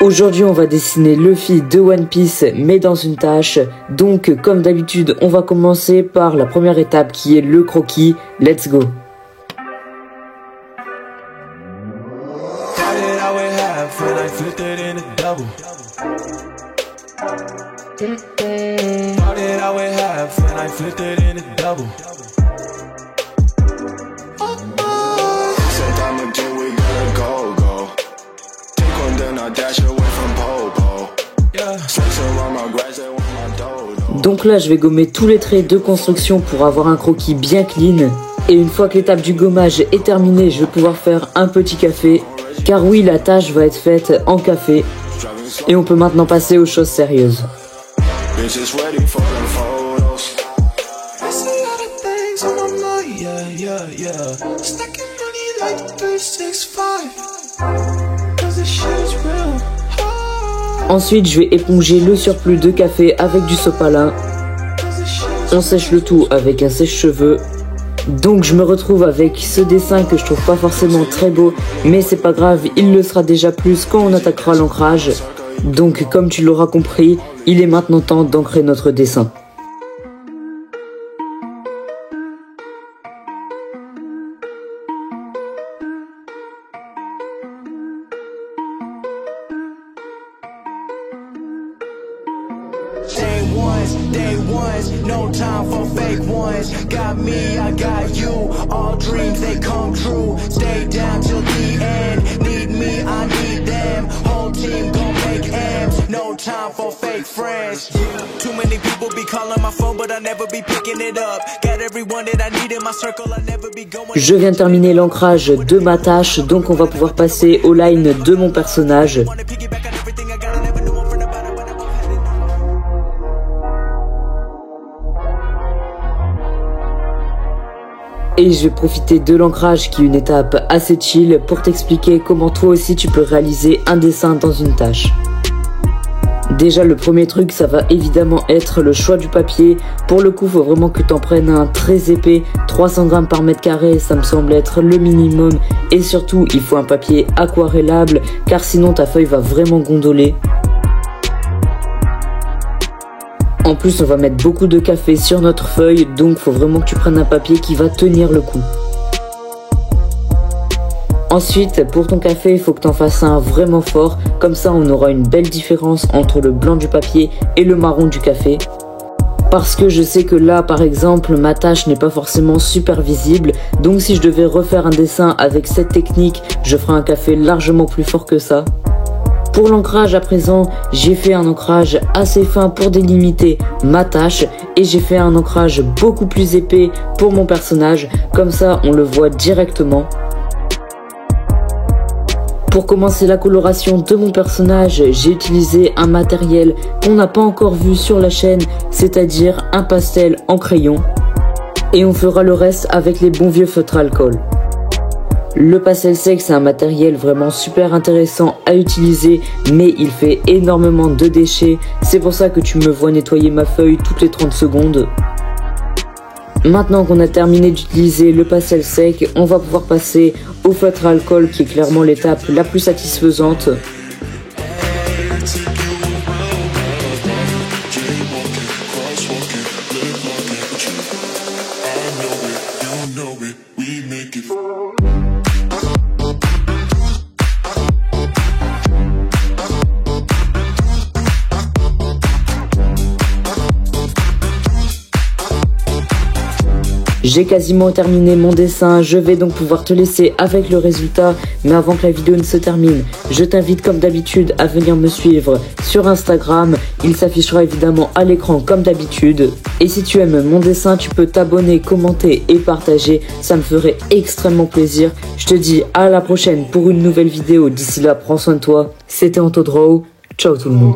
Aujourd'hui, on va dessiner Luffy de One Piece, mais dans une tâche. Donc, comme d'habitude, on va commencer par la première étape qui est le croquis. Let's go! Donc là, je vais gommer tous les traits de construction pour avoir un croquis bien clean. Et une fois que l'étape du gommage est terminée, je vais pouvoir faire un petit café. Car oui, la tâche va être faite en café. Et on peut maintenant passer aux choses sérieuses. Ensuite, je vais éponger le surplus de café avec du sopalin. On sèche le tout avec un sèche-cheveux. Donc je me retrouve avec ce dessin que je trouve pas forcément très beau, mais c'est pas grave, il le sera déjà plus quand on attaquera l'ancrage. Donc comme tu l'auras compris, il est maintenant temps d'ancrer notre dessin. Day ones, no time for fake ones. Got me, I got you. All dreams they come true. Stay down till the end. Need me, I need them. Whole team gon' make M's. No time for fake friends. Too many people be calling my phone, but I never be picking it up. Got everyone that I need in my circle, I never be going. Je viens de terminer l'ancrage de ma tâche, donc on va pouvoir passer aux lines de mon personnage. Et je vais profiter de l'ancrage qui est une étape assez chill pour t'expliquer comment toi aussi tu peux réaliser un dessin dans une tâche. Déjà le premier truc ça va évidemment être le choix du papier. Pour le coup faut vraiment que tu en prennes un très épais, 300 grammes par mètre carré, ça me semble être le minimum. Et surtout il faut un papier aquarellable car sinon ta feuille va vraiment gondoler. En plus, on va mettre beaucoup de café sur notre feuille, donc faut vraiment que tu prennes un papier qui va tenir le coup. Ensuite, pour ton café, il faut que tu en fasses un vraiment fort, comme ça on aura une belle différence entre le blanc du papier et le marron du café. Parce que je sais que là, par exemple, ma tâche n'est pas forcément super visible, donc si je devais refaire un dessin avec cette technique, je ferais un café largement plus fort que ça. Pour l'ancrage à présent, j'ai fait un ancrage assez fin pour délimiter ma tâche et j'ai fait un ancrage beaucoup plus épais pour mon personnage, comme ça on le voit directement. Pour commencer la coloration de mon personnage, j'ai utilisé un matériel qu'on n'a pas encore vu sur la chaîne, c'est-à-dire un pastel en crayon. Et on fera le reste avec les bons vieux feutres alcool. Le pastel sec c'est un matériel vraiment super intéressant à utiliser mais il fait énormément de déchets, c'est pour ça que tu me vois nettoyer ma feuille toutes les 30 secondes. Maintenant qu'on a terminé d'utiliser le pastel sec, on va pouvoir passer au feutre alcool qui est clairement l'étape la plus satisfaisante. J'ai quasiment terminé mon dessin, je vais donc pouvoir te laisser avec le résultat, mais avant que la vidéo ne se termine, je t'invite comme d'habitude à venir me suivre sur Instagram, il s'affichera évidemment à l'écran comme d'habitude. Et si tu aimes mon dessin, tu peux t'abonner, commenter et partager, ça me ferait extrêmement plaisir. Je te dis à la prochaine pour une nouvelle vidéo, d'ici là prends soin de toi, c'était AntoDraw, ciao tout le monde.